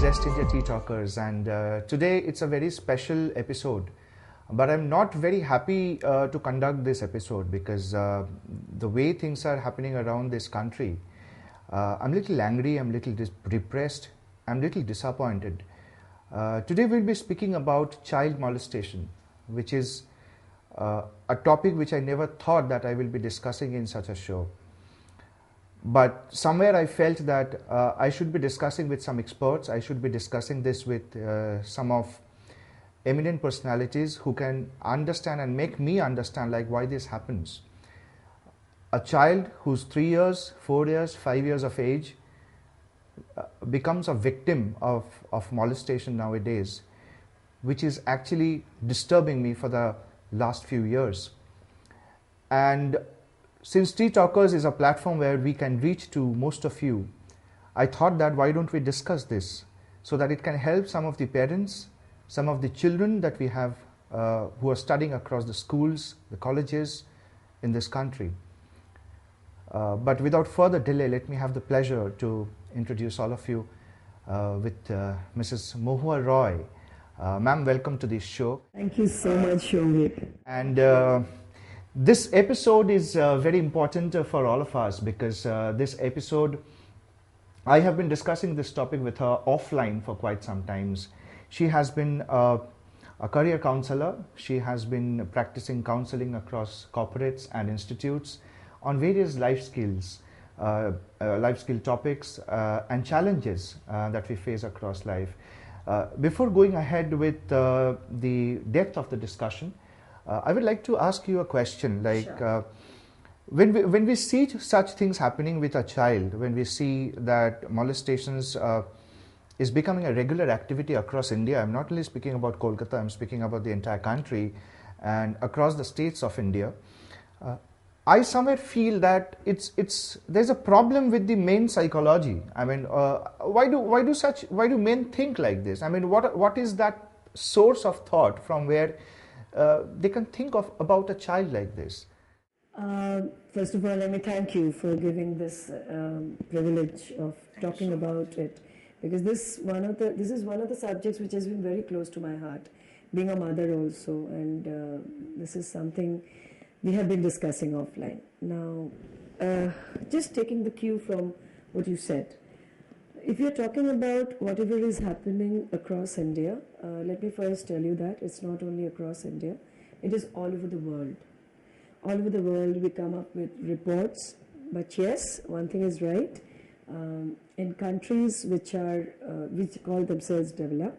Zest India Tea Talkers, and today it's a very special episode. But I'm not very happy to conduct this episode because the way things are happening around this country, I'm a little angry, I'm a little depressed, I'm a little disappointed. Today we'll be speaking about child molestation, which is a topic which I never thought that I will be discussing in such a show. But somewhere I felt that I should be discussing with some experts, I should be discussing this with some of eminent personalities who can understand and make me understand like why this happens. A child who's 3 years, 4 years, 5 years of age becomes a victim of molestation nowadays, which is actually disturbing me for the last few years. And since Tea Talkers is a platform where we can reach to most of you, I thought that why don't we discuss this so that it can help some of the parents, some of the children that we have who are studying across the schools, the colleges in this country. But without further delay, let me have the pleasure to introduce all of you with Mrs. Mohua Roy. Ma'am, welcome to this show. Thank you so much, Shomit. And this episode is very important for all of us because this episode, I have been discussing this topic with her offline for quite some times. She has been a career counselor. She has been practicing counseling across corporates and institutes on various life skill topics and challenges that we face across life. Before going ahead with the depth of the discussion, I would like to ask you a question. Like, sure. When we see such things happening with a child, when we see that molestations is becoming a regular activity across India, I'm not only speaking about Kolkata, I'm speaking about the entire country and across the states of India. I somewhere feel that there's a problem with the men psychology. I mean, why do men think like this? I mean, what is that source of thought from where they can think about a child like this? First of all, let me thank you for giving this privilege of talking about it, because this is one of the subjects which has been very close to my heart, being a mother also, and this is something we have been discussing offline. Now, just taking the cue from what you said, if you're talking about whatever is happening across India, let me first tell you that it's not only across India, it is all over the world. All over the world we come up with reports, but yes, one thing is right, in countries which call themselves developed,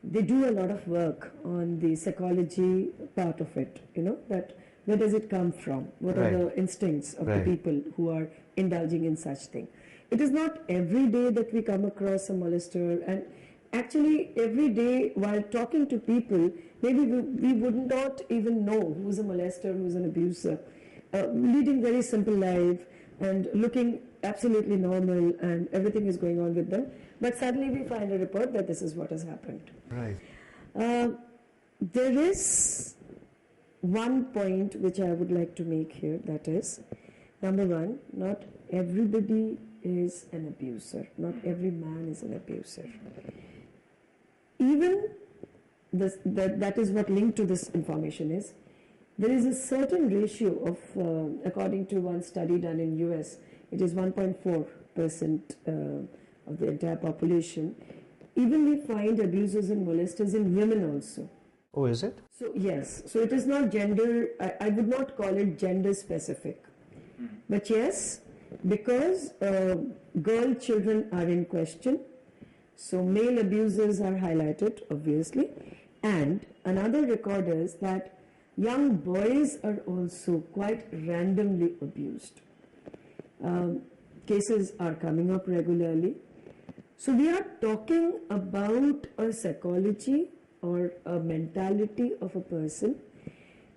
they do a lot of work on the psychology part of it, that where does it come from? What are the instincts of the people who are indulging in such thing? It is not every day that we come across a molester, and actually every day while talking to people, maybe we would not even know who's a molester, who's an abuser, leading very simple life and looking absolutely normal and everything is going on with them. But suddenly we find a report that this is what has happened. Right. There is one point which I would like to make here, that is, number one, not everybody is an abuser. Not every man is an abuser. Even that is what linked to this information is, there is a certain ratio of, according to one study done in US, it is 1.4% of the entire population. Even we find abusers and molesters in women also. Oh, is it? So yes, so it is not gender, I would not call it gender specific. But yes, because girl children are in question, so male abusers are highlighted, obviously. And another record is that young boys are also quite randomly abused. Cases are coming up regularly. So we are talking about a psychology or a mentality of a person.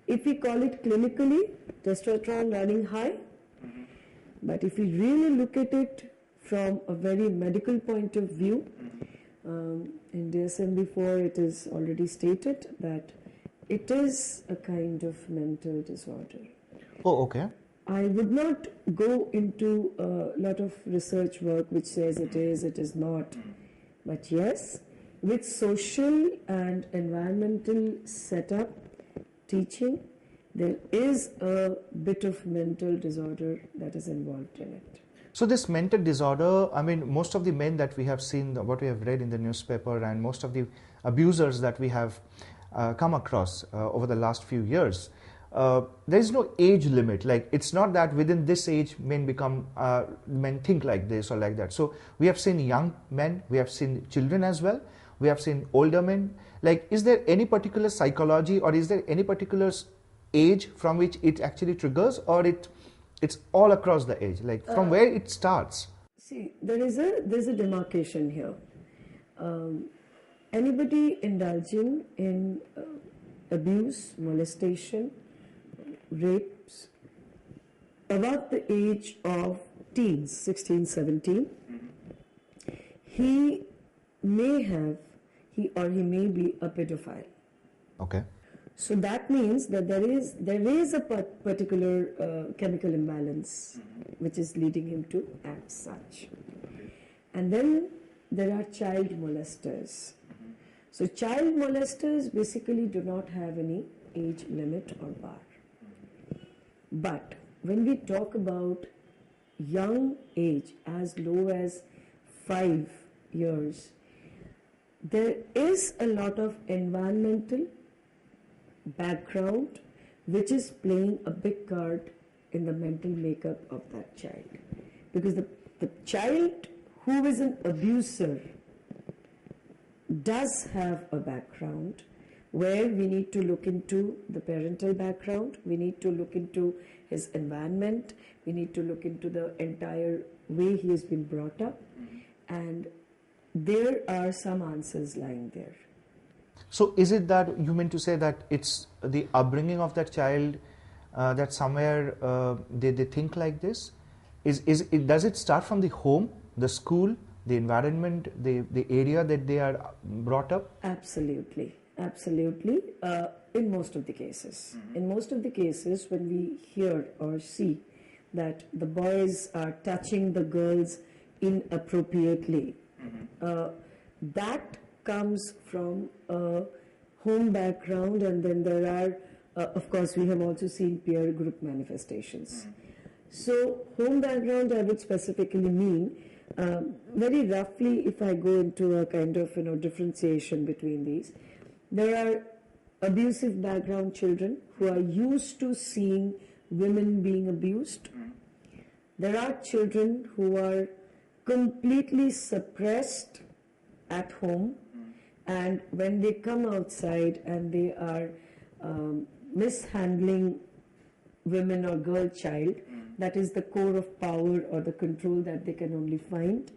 If we call it clinically, testosterone running high. But if we really look at it from a very medical point of view, in DSM-4 it is already stated that it is a kind of mental disorder. Oh, okay. I would not go into a lot of research work which says it is not. But yes, with social and environmental setup, teaching, there is a bit of mental disorder that is involved in it. So this mental disorder, I mean, most of the men that we have seen, what we have read in the newspaper, and most of the abusers that we have come across over the last few years, there is no age limit. Like, it's not that within this age men think like this or like that. So we have seen young men, we have seen children as well, we have seen older men. Like, is there any particular psychology, or is there any particular age from which it actually triggers, or it's all across the age, like from where it starts? See, there's a demarcation here. Anybody indulging in abuse, molestation, rapes above the age of teens, 16, 17, he or he may be a pedophile. Okay. So that means that there is a particular chemical imbalance which is leading him to act such. And then there are child molesters. So child molesters basically do not have any age limit or bar. But when we talk about young age as low as 5 years, there is a lot of environmental background which is playing a big part in the mental makeup of that child. Because the child who is an abuser does have a background where we need to look into the parental background, we need to look into his environment, we need to look into the entire way he has been brought up, and there are some answers lying there. So is it that you mean to say that it's the upbringing of that child, that somewhere they think like this? Does it start from the home, the school, the environment, the area that they are brought up? Absolutely. In most of the cases. In most of the cases, when we hear or see that the boys are touching the girls inappropriately, that comes from a home background, and then there are, of course, we have also seen peer group manifestations. So home background, I would specifically mean, very roughly, if I go into a kind of differentiation between these, there are abusive background children who are used to seeing women being abused. There are children who are completely suppressed at home, and when they come outside and they are mishandling women or girl child, that is the core of power or the control that they can only find,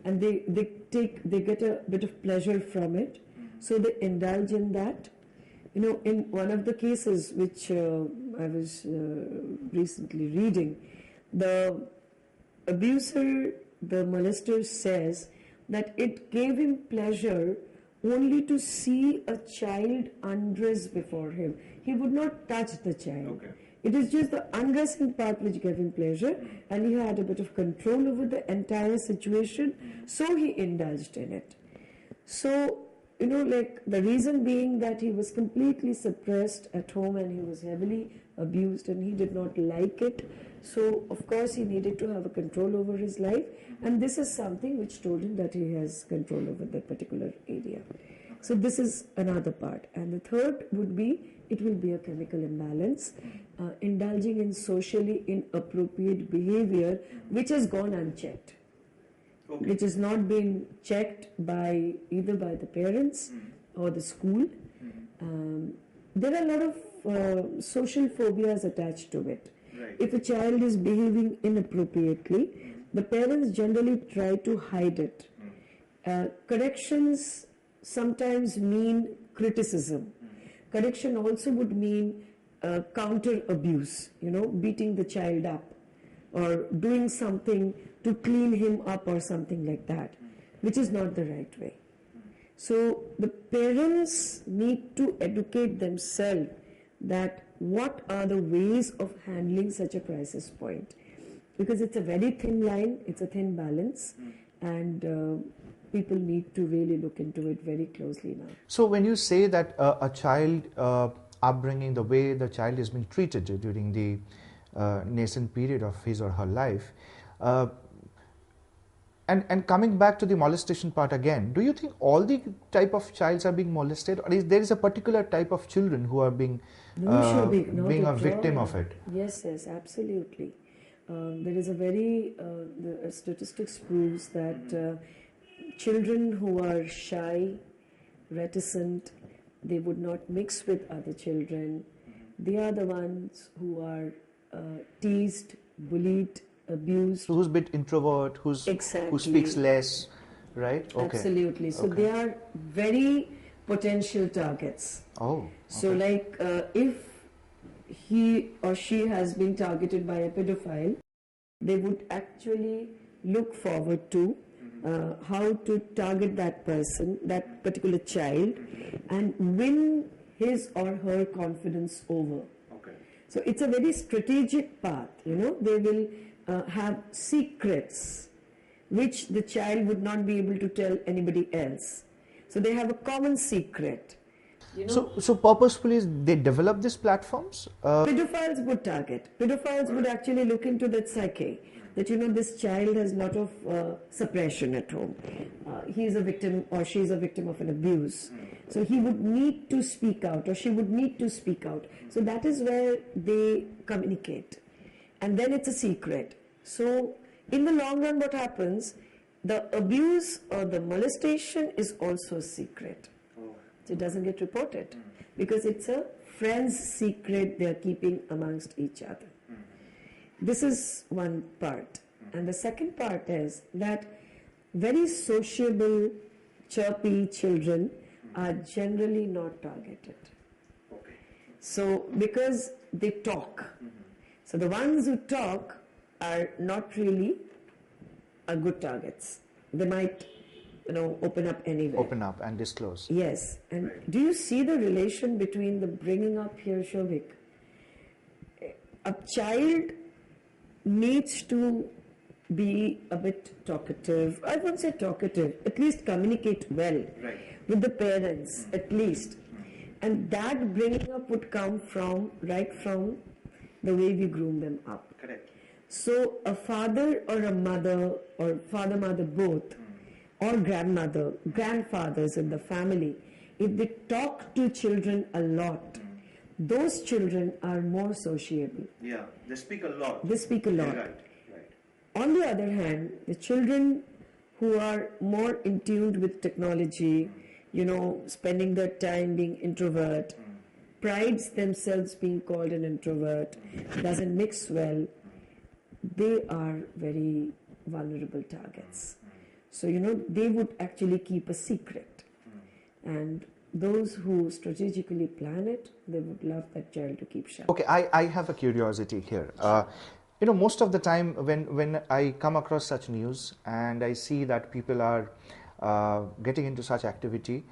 and they get a bit of pleasure from it, so they indulge in that. In one of the cases which I was recently reading, the abuser, the molester, says that it gave him pleasure only to see a child undress before him. He would not touch the child. Okay. It is just the undressing part which gave him pleasure, and he had a bit of control over the entire situation, so he indulged in it. So, like the reason being that he was completely suppressed at home and he was heavily abused and he did not like it. So, of course, he needed to have a control over his life, and this is something which told him that he has control over that particular area. So, this is another part. And the third would be, it will be a chemical imbalance, indulging in socially inappropriate behavior which has gone unchecked. Okay. Which has not been checked either by the parents or the school. There are a lot of social phobias attached to it. Right. If a child is behaving inappropriately, the parents generally try to hide it. Corrections sometimes mean criticism. Correction also would mean counter abuse, beating the child up or doing something to clean him up or something like that, which is not the right way. So the parents need to educate themselves that what are the ways of handling such a crisis point, because it's a very thin line, it's a thin balance, and people need to really look into it very closely now. So when you say that a child upbringing, the way the child is being treated during the nascent period of his or her life, and coming back to the molestation part again, do you think all the type of childs are being molested, or is there a particular type of children who are being being a victim of it? Yes, absolutely. There is a the statistics proves that children who are shy, reticent, they would not mix with other children. They are the ones who are teased, bullied, abused. So who's a bit introvert, who speaks less, right? Okay. Absolutely. So they are very potential targets. Oh. Okay. So like if he or she has been targeted by a pedophile, they would actually look forward to how to target that person, that particular child, and win his or her confidence over. Okay. So it's a very strategic path, they will have secrets which the child would not be able to tell anybody else. So they have a common secret. So purposefully they develop these platforms? Pedophiles would target. Pedophiles would actually look into that psyche. That this child has a lot of suppression at home. He is a victim or she is a victim of an abuse. So he would need to speak out or she would need to speak out. So that is where they communicate. And then it's a secret. So in the long run what happens, the abuse or the molestation is also a secret. So it doesn't get reported because it's a friend's secret they are keeping amongst each other. This is one part. And the second part is that very sociable, chirpy children are generally not targeted. So because they talk. So the ones who talk are not really good targets. They might open up anywhere. Open up and disclose. Yes. And do you see the relation between the bringing up here, Shobhik? A child needs to be a bit talkative. I won't say talkative, at least communicate well with the parents, at least. And that bringing up would come right from the way we groom them up. Correct. So a father or a mother or father, mother both, or grandmother, grandfathers in the family, if they talk to children a lot, those children are more sociable. Yeah, they speak a lot. They speak a lot. Right. On the other hand, the children who are more in tune with technology, spending their time being introvert, prides themselves being called an introvert, doesn't mix well, they are very vulnerable targets. So, they would actually keep a secret. And those who strategically plan it, they would love that child to keep shy. Okay, I have a curiosity here. Most of the time when I come across such news and I see that people are getting into such activity,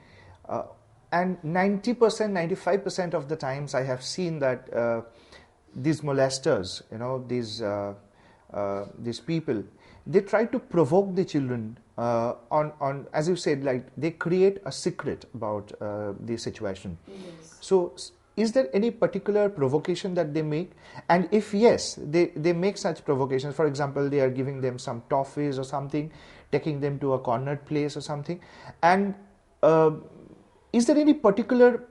and 90%, 95% of the times I have seen that these molesters, these people, they try to provoke the children on as you said, like they create a secret about the situation. Yes. So is there any particular provocation that they make? And if yes, they make such provocations, for example, they are giving them some toffees or something, taking them to a cornered place or something, and is there any particular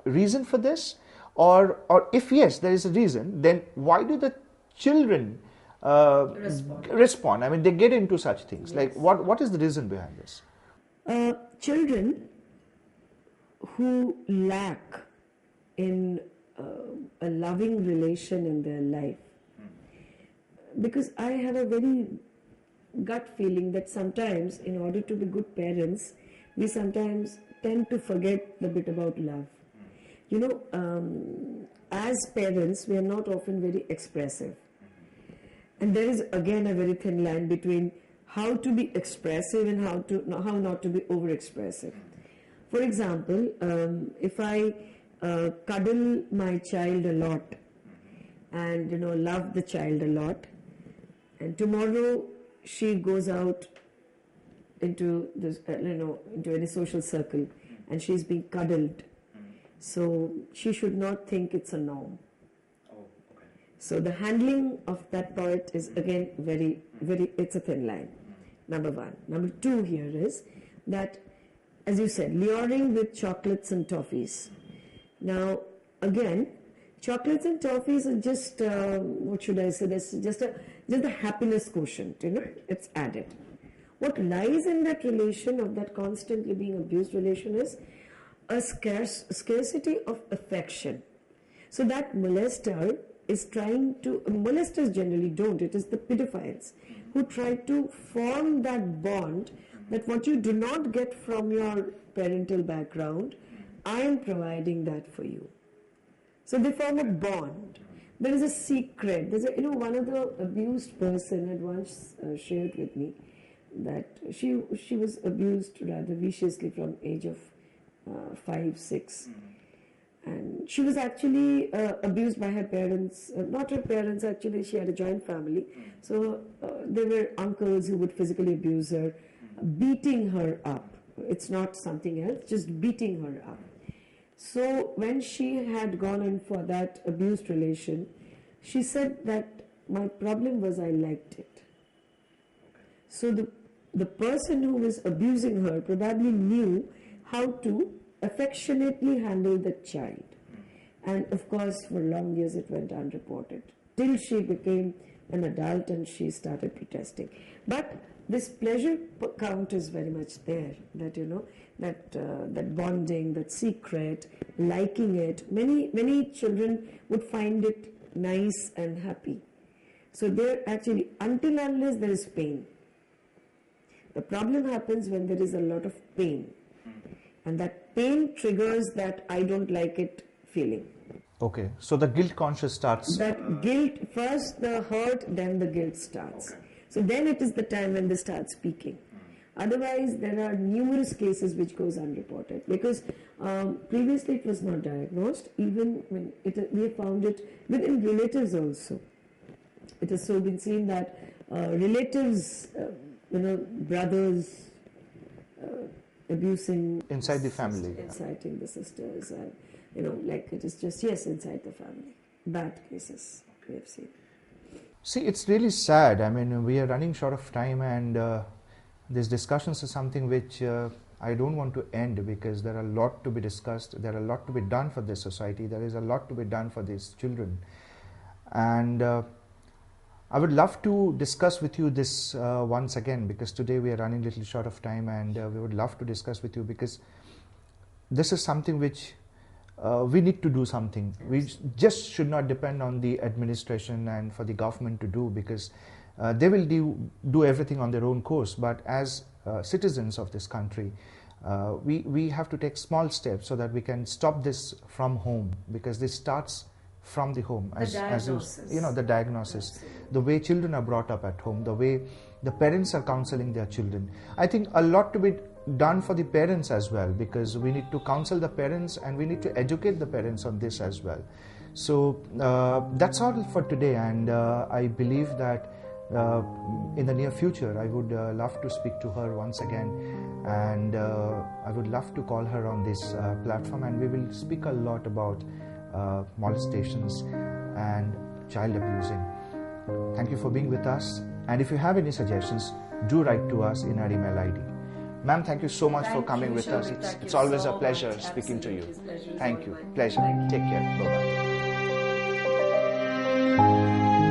reason for this? Or if yes, there is a reason, then why do the children respond? I mean, they get into such things. Yes. Like, what is the reason behind this? Children who lack in a loving relation in their life. Because I have a very gut feeling that sometimes, in order to be good parents, we sometimes tend to forget the bit about love. As parents, we are not often very expressive. And there is again a very thin line between how to be expressive and how not to be over-expressive. For example, if I cuddle my child a lot and love the child a lot, and tomorrow she goes out into this, into any social circle, and she's being cuddled. So she should not think it's a norm. So the handling of that part is again very, it's a thin line. Number one. Number two here is that, as you said, luring with chocolates and toffees. Now, again, chocolates and toffees are just, what should I say, this just a happiness quotient, it's added. What lies in that relation of that constantly being abused relation is a scarcity of affection. So that molester is trying to, molesters generally don't, it is the pedophiles who try to form that bond that what you do not get from your parental background, I am providing that for you. So they form a bond. There is a secret. There's one of the abused person had once shared with me that she was abused rather viciously from age of 5, 6. And she was actually abused by her parents, not her parents actually, she had a joint family. So there were uncles who would physically abuse her, beating her up. It's not something else, just beating her up. So when she had gone in for that abused relation, she said that my problem was I liked it. So the person who was abusing her probably knew how to affectionately handle the child. And of course, for long years it went unreported till she became an adult and she started protesting. But this pleasure count is very much there, that that bonding, that secret, liking it. Many children would find it nice and happy. So they're actually, until unless there is pain. The problem happens when there is a lot of pain. And that pain triggers that I don't like it feeling. Okay, so the guilt conscious starts. That guilt, first the hurt, then the guilt starts. Okay. So then it is the time when they start speaking. Otherwise, there are numerous cases which goes unreported because previously it was not diagnosed. Even when we have found it within relatives also. It has so been seen that relatives, brothers abusing inside the family, inciting the sisters, and like it is just inside the family. Bad cases we have seen. See, it's really sad. I mean, we are running short of time, and these discussions is something which I don't want to end because there are a lot to be discussed. There are a lot to be done for this society. There is a lot to be done for these children, and I would love to discuss with you this once again because today we are running a little short of time, and we would love to discuss with you because this is something which we need to do something. We just should not depend on the administration and for the government to do because they will do everything on their own course. But as citizens of this country, we have to take small steps so that we can stop this from home because this starts from the home, the diagnosis. The diagnosis, absolutely. The way children are brought up at home, the way the parents are counseling their children. I think a lot to be done for the parents as well because we need to counsel the parents and we need to educate the parents on this as well. So that's all for today, and I believe that in the near future I would love to speak to her once again, and I would love to call her on this platform, and we will speak a lot about molestations and child abusing. Thank you for being with us, and if you have any suggestions, do write to us in our email ID. Ma'am, thank you so much for coming with us. It's always a pleasure speaking to you. Thank you. Pleasure. Take care. Bye-bye.